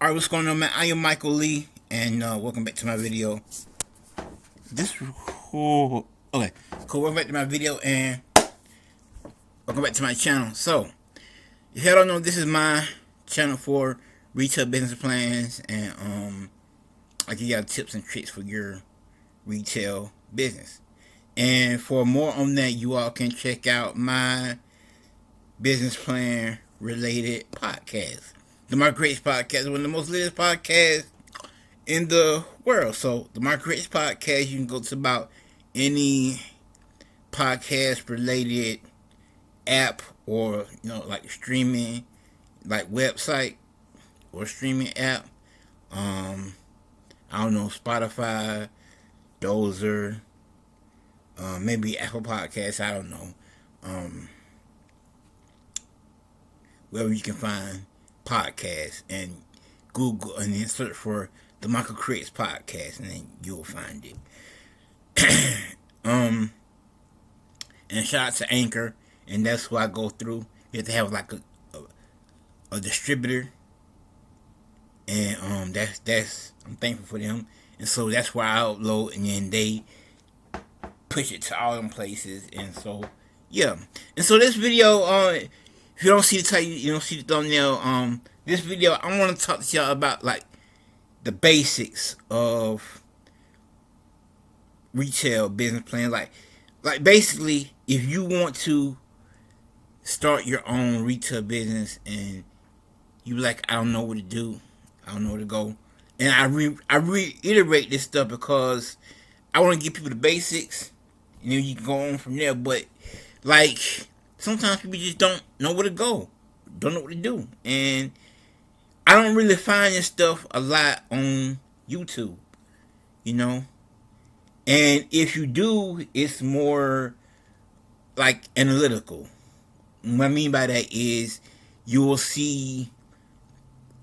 Alright, what's going on, man? I am Michael Lee, and welcome back to my video. Okay, cool. Welcome back to my video, and welcome back to my channel. So, if you don't know, this is my channel for retail business plans, and I give y'all tips and tricks for your retail business. And for more on that, you all can check out my business plan related podcast. The Market Rates Podcast is one of the most listened podcasts in the world. So the Market Rates Podcast, you can go to about any podcast related app or like streaming, like website or streaming app. I don't know, Spotify, Dozer, maybe Apple Podcasts. I don't know. Wherever you can find podcasts, and Google and then search for the Michael Creates Podcast, and then you'll find it. And shout out to Anchor, and that's who I go through. You have to have like a distributor, and that's I'm thankful for them, and so that's where I upload, and then they push it to all them places, and so yeah. And so this video, if you don't see the title, you don't see the thumbnail. This video, I want to talk to y'all about like the basics of retail business plan. Like basically, if you want to start your own retail business and you like, I don't know what to do, I don't know where to go, and I reiterate this stuff because I want to give people the basics, and then you can go on from there. But like, sometimes people just don't know where to go, don't know what to do. And I don't really find this stuff a lot on YouTube, And if you do, it's more like analytical. What I mean by that is you will see,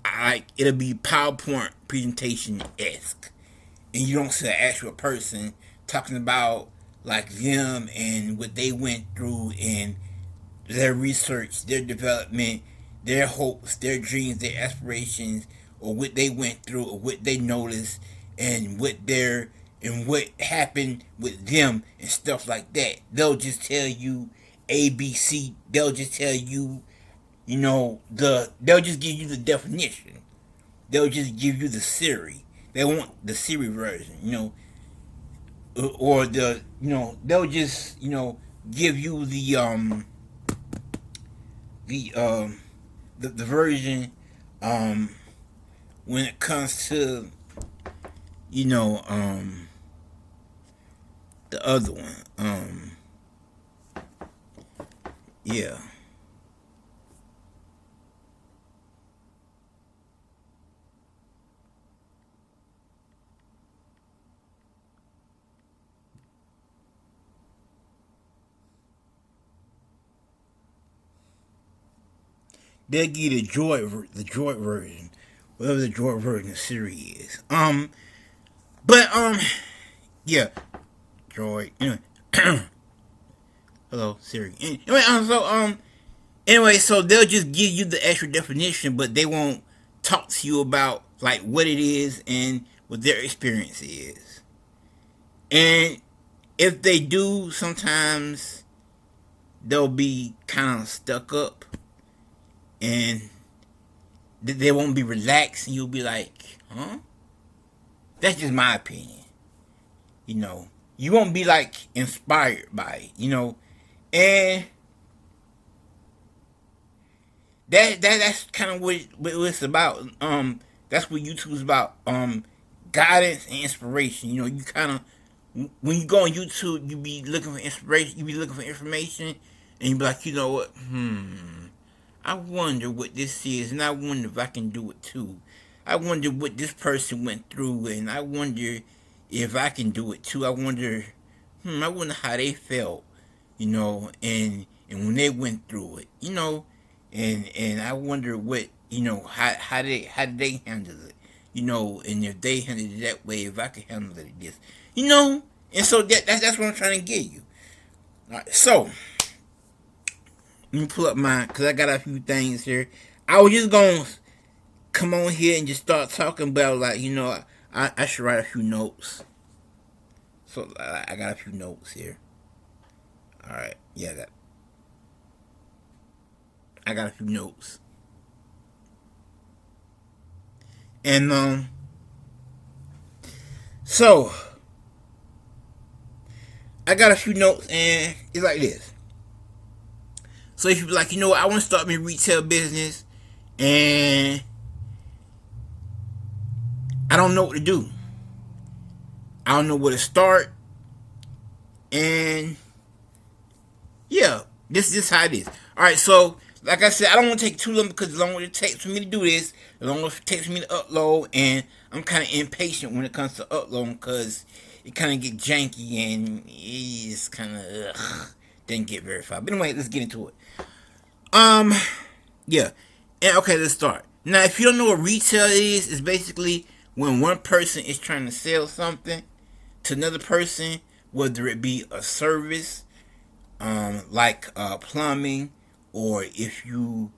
like, it'll be PowerPoint presentation-esque. And you don't see an actual person talking about like them and what they went through and their research, their development, their hopes, their dreams, their aspirations, or what they went through, or what they noticed, and what happened with them and stuff like that. They'll just tell you ABC. They'll just tell you, they'll just give you the definition. They'll just give you the Siri. They want the Siri version, or they'll just give you the version when it comes to the other one, yeah. They'll give you the Droid version, whatever the Droid version of Siri is. Yeah, Droid. Hello, Siri. Anyway, so they'll just give you the extra definition, but they won't talk to you about like what it is and what their experience is. And if they do, sometimes they'll be kind of stuck up, and they won't be relaxed, and you'll be like, huh? That's just my opinion. You won't be like inspired by it, and that's kind of what it's about. That's what YouTube is about. Guidance and inspiration. You kind of, when you go on YouTube, you be looking for inspiration. You be looking for information, and you be like, you know what? I wonder what this is, and I wonder if I can do it too. I wonder what this person went through, and I wonder if I can do it too. I wonder how they felt, and when they went through it, and I wonder what, how did they handle it, and if they handled it that way, if I could handle it this, and so that's what I'm trying to get you. All right, so let me pull up mine, because I got a few things here. I was just going to come on here and just start talking about, like, I should write a few notes. So I got a few notes here. All right, yeah, I got a few notes, and so I got a few notes, and it's like this. So if you be like, I want to start my retail business, and I don't know what to do. I don't know where to start, and yeah, this is how it is. All right, so like I said, I don't want to take too long because the longer it takes for me to do this, the longer it takes for me to upload, and I'm kind of impatient when it comes to uploading because it kind of get janky and it's kind of didn't get very far. But anyway, let's get into it. Um, yeah, and okay, let's start. Now, if you don't know what retail is, it's basically when one person is trying to sell something to another person, whether it be a service, like plumbing, or if you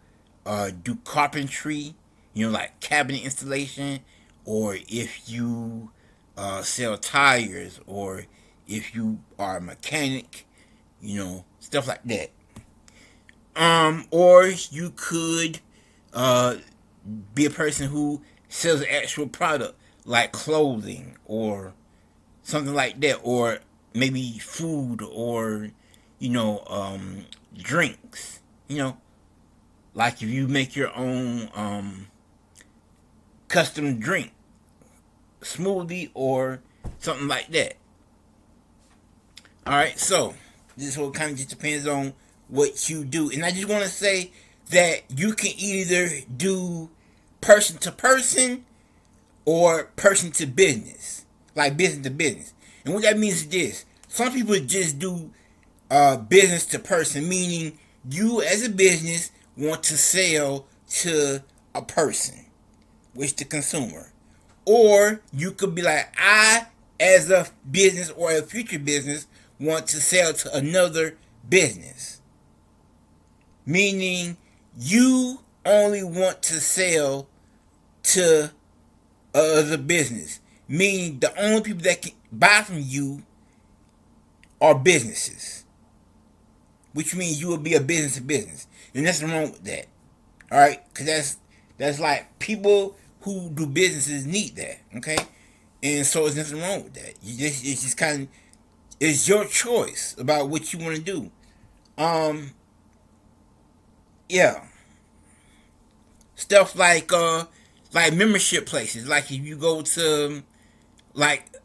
do carpentry, like cabinet installation, or if you sell tires, or if you are a mechanic, stuff like that. Or you could uh, be a person who sells an actual product, like clothing or something like that, or maybe food, or drinks. Like if you make your own custom drink, smoothie, or something like that. All right, so this whole kind of just depends on what you do, and I just want to say that you can either do person to person or person to business, like business to business. And what that means is this: some people just do business to person, meaning you as a business want to sell to a person, which the consumer. Or you could be like, I as a business or a future business want to sell to another business, meaning you only want to sell to other business, meaning the only people that can buy from you are businesses, which means you will be a business to business, and nothing wrong with that. All right, because that's like people who do businesses need that. Okay, and so there's nothing wrong with that. It's just kind of, it's your choice about what you want to do. Um, yeah, stuff like membership places. Like if you go to like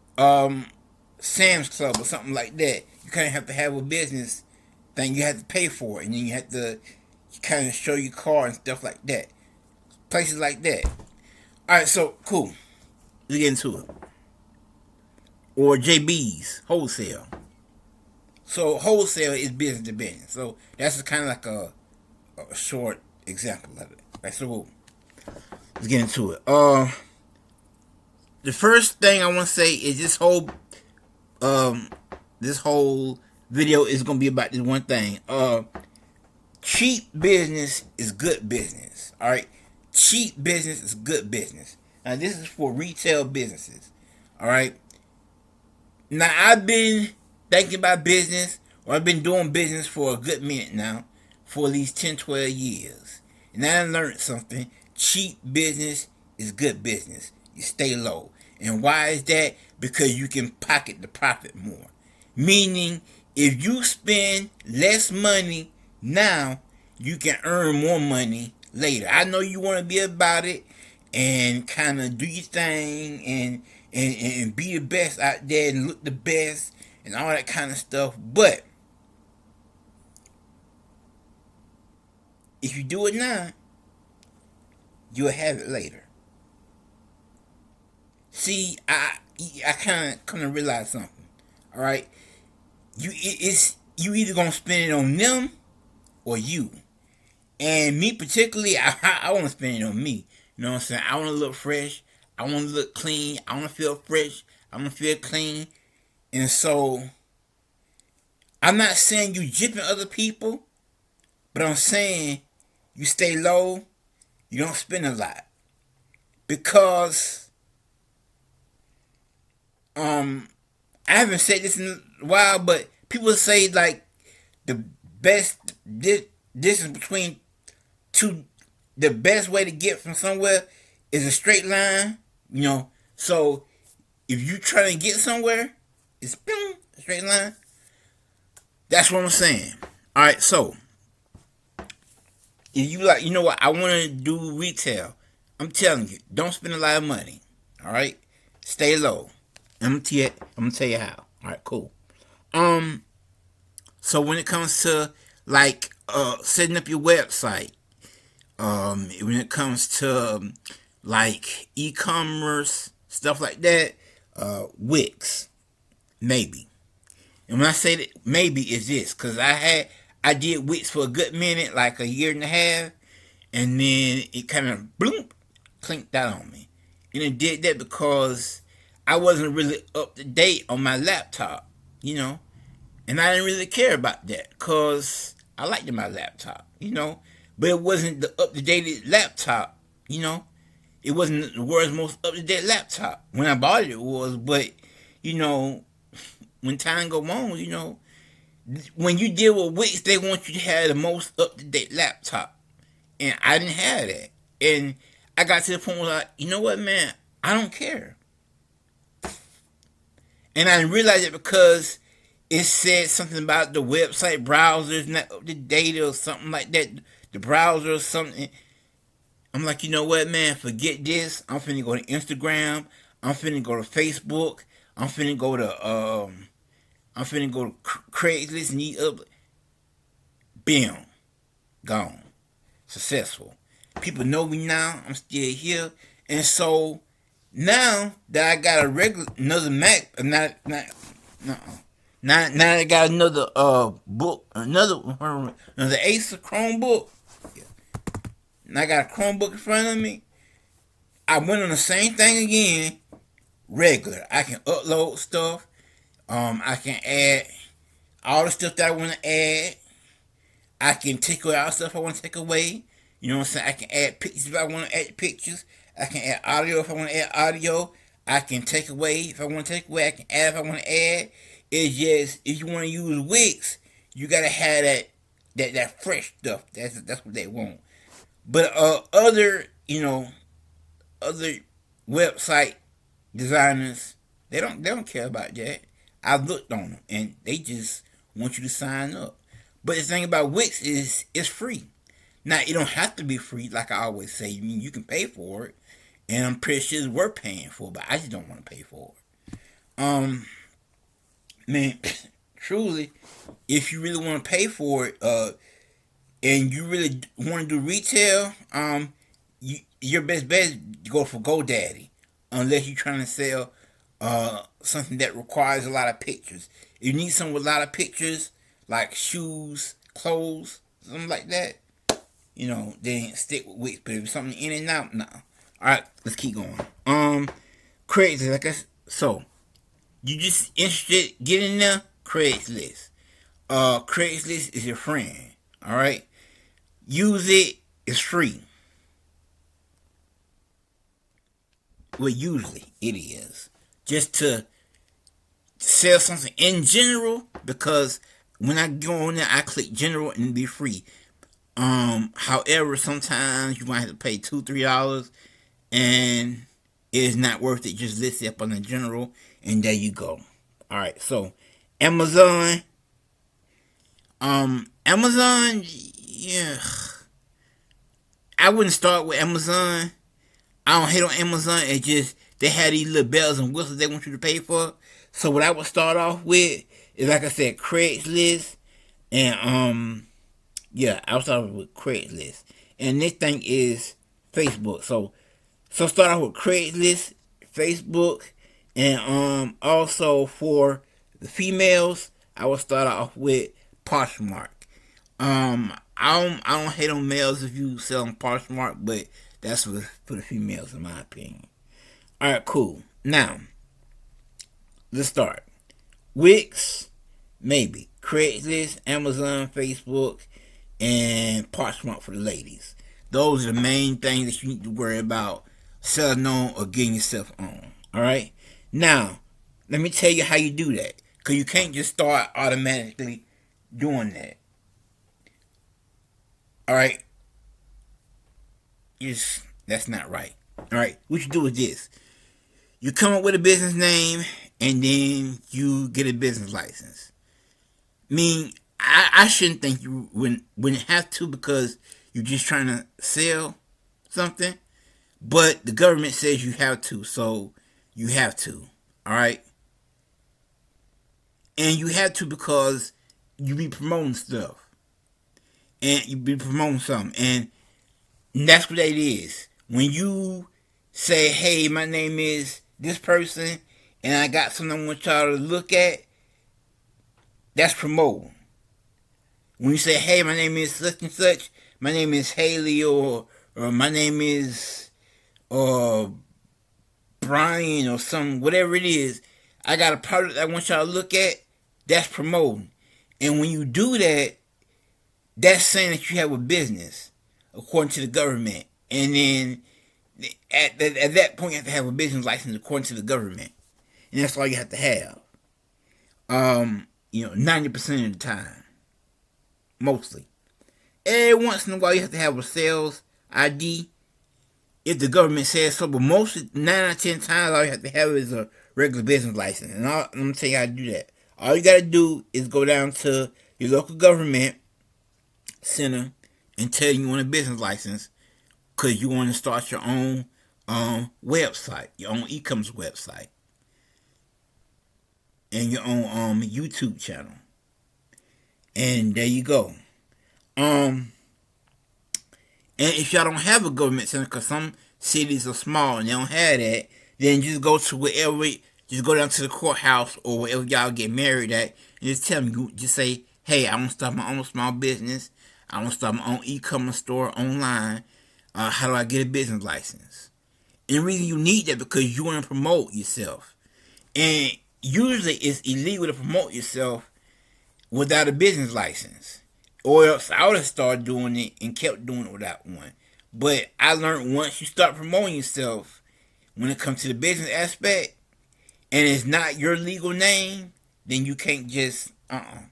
Sam's Club or something like that, you kind of have to have a business thing. You have to pay for it, and then you have to kind of show your card and stuff like that. Places like that. All right, so cool. Let's get into it. Or JB's wholesale. So wholesale is business to business. So that's kind of like a short example of it. Right, so let's get into it. The first thing I want to say is this whole video is gonna be about this one thing. Cheap business is good business. All right, cheap business is good business. Now this is for retail businesses. All right. Now I've been thinking about business, or I've been doing business for a good minute now, for at least 10, 12 years. And I learned something. Cheap business is good business. You stay low. And why is that? Because you can pocket the profit more. Meaning, if you spend less money now, you can earn more money later. I know you want to be about it and kind of do your thing and be the best out there and look the best and all that kind of stuff. But if you do it now, you'll have it later. See, I kind of come to realize something. All right, it's you either gonna spend it on them or you. And me particularly, I want to spend it on me. You know what I'm saying? I want to look fresh. I want to look clean. I want to feel fresh. I want to feel clean. And so, I'm not saying you jipping other people, but I'm saying you stay low. You don't spend a lot. because I haven't said this in a while, but people say like the best distance between two, the best way to get from somewhere is a straight line. So if you try to get somewhere, it's boom, a straight line. That's what I'm saying. All right, so if you like, what, I want to do retail. I'm telling you, don't spend a lot of money. All right, stay low. I'm gonna tell you how. All right, cool. So when it comes to like setting up your website, when it comes to like e-commerce stuff like that, Wix, maybe. And when I say that maybe, it's this, because I did Wix for a good minute, like a year and a half, and then it kind of bloom, clinked out on me. And it did that because I wasn't really up to date on my laptop, and I didn't really care about that because I liked my laptop. But it wasn't the up to date laptop. It wasn't the world's most up to date laptop. When I bought it, it was, but when time go on, when you deal with Wix, they want you to have the most up to date laptop, and I didn't have that, and I got to the point where like, you know what, man, I don't care, and I realized it because it said something about the website browsers not up to date or something like that. The browser or something. I'm like, you know what, man? Forget this. I'm finna go to Instagram. I'm finna go to Facebook. I'm finna go to Craigslist and eat up. Bam, gone, successful. People know me now. I'm still here, and so now that I got another Mac, now I got another book, another Acer Chromebook. Now I got a Chromebook in front of me. I went on the same thing again, regular. I can upload stuff. I can add all the stuff that I want to add. I can take away all the stuff I want to take away. You know what I'm saying? I can add pictures if I want to add pictures. I can add audio if I want to add audio. I can take away if I want to take away. I can add if I want to add. It's just, if you want to use Wix, you gotta have that fresh stuff. That's what they want. But other website designers, they don't care about that. I looked on them and they just want you to sign up. But the thing about Wix is it's free. Now it don't have to be free, like I always say. I mean, you can pay for it, and I'm pretty sure it's worth paying for. But I just don't want to pay for it. Man, truly, if you really want to pay for it, and you really want to do retail, your best bet is to go for GoDaddy, unless you're trying to sell something that requires a lot of pictures. If you need something with a lot of pictures, like shoes, clothes, something like that, then stick with Wix. But if it's something in and out, no. All right, let's keep going. Craigslist, like so. You just interested, get in there, Craigslist. Craigslist is your friend. All right, use it. It's free. Well, usually it is. Just to sell something in general, because when I go on there, I click general and be free. However, sometimes you might have to pay $2-3, and it's not worth it. Just list it up on the general, and there you go. All right, so Amazon. Amazon, yeah. I wouldn't start with Amazon. I don't hate on Amazon. It's just they have these little bells and whistles they want you to pay for. So what I would start off with is, like I said, Craigslist, and I would start off with Craigslist, and this thing is Facebook. So start off with Craigslist, Facebook, and also for the females, I would start off with Poshmark. I don't hate on males if you sell on Poshmark, but that's for the females, in my opinion. All right, cool. Now, let's start. Wix, maybe. Craigslist, Amazon, Facebook, and Poshmark for the ladies. Those are the main things that you need to worry about selling on or getting yourself on. All right. Now, let me tell you how you do that, because you can't just start automatically doing that. All right. That's not right. All right. What you do is this: you come up with a business name, and then you get a business license. I mean, I shouldn't think you wouldn't have to, because you're just trying to sell something. But the government says you have to, so you have to. All right, and you have to because you be promoting stuff, and you be promoting something, and that's what that is. When you say, "Hey, my name is this person, and I got something I want y'all to look at," that's promoting. When you say, "Hey, my name is such and such, my name is Haley," or my name is uh Brian or some whatever it is, I got a product I want y'all to look at, that's promoting. And when you do that, that's saying that you have a business according to the government. And then at that point, you have to have a business license according to the government, and that's all you have to have. 90% of the time, mostly. Every once in a while, you have to have a sales ID if the government says so, but most 9 out of 10 times, all you have to have is a regular business license. And I'm gonna tell you how to do that. All you gotta do is go down to your local government center and tell you want a business license, because you want to start your own website, your own e-commerce website, and your own YouTube channel. And there you go. And if y'all don't have a government center, because some cities are small and they don't have that, then just go to wherever, just go down to the courthouse or wherever y'all get married at, and just tell them, just say, "Hey, I want to start my own small business. I want to start my own e-commerce store online. How do I get a business license?" And the reason you need that, because you want to promote yourself. And usually it's illegal to promote yourself without a business license. Or else I would have started doing it and kept doing it without one. But I learned, once you start promoting yourself, when it comes to the business aspect, and it's not your legal name, then you can't just and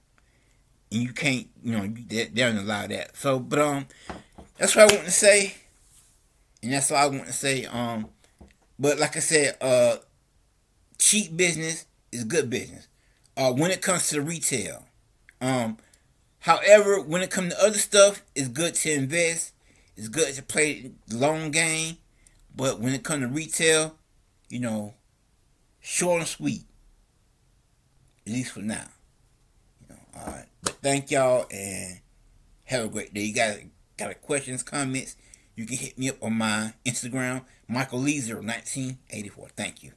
you can't, they don't allow that. So, but that's what I want to say, and that's all I want to say. But like I said, cheap business is good business. When it comes to retail, um, however, when it comes to other stuff, it's good to invest. It's good to play the long game. But when it comes to retail, you know, short and sweet. At least for now. All right. But thank y'all, and have a great day. You got questions, comments? You can hit me up on my Instagram, Michael Lee 1984. Thank you.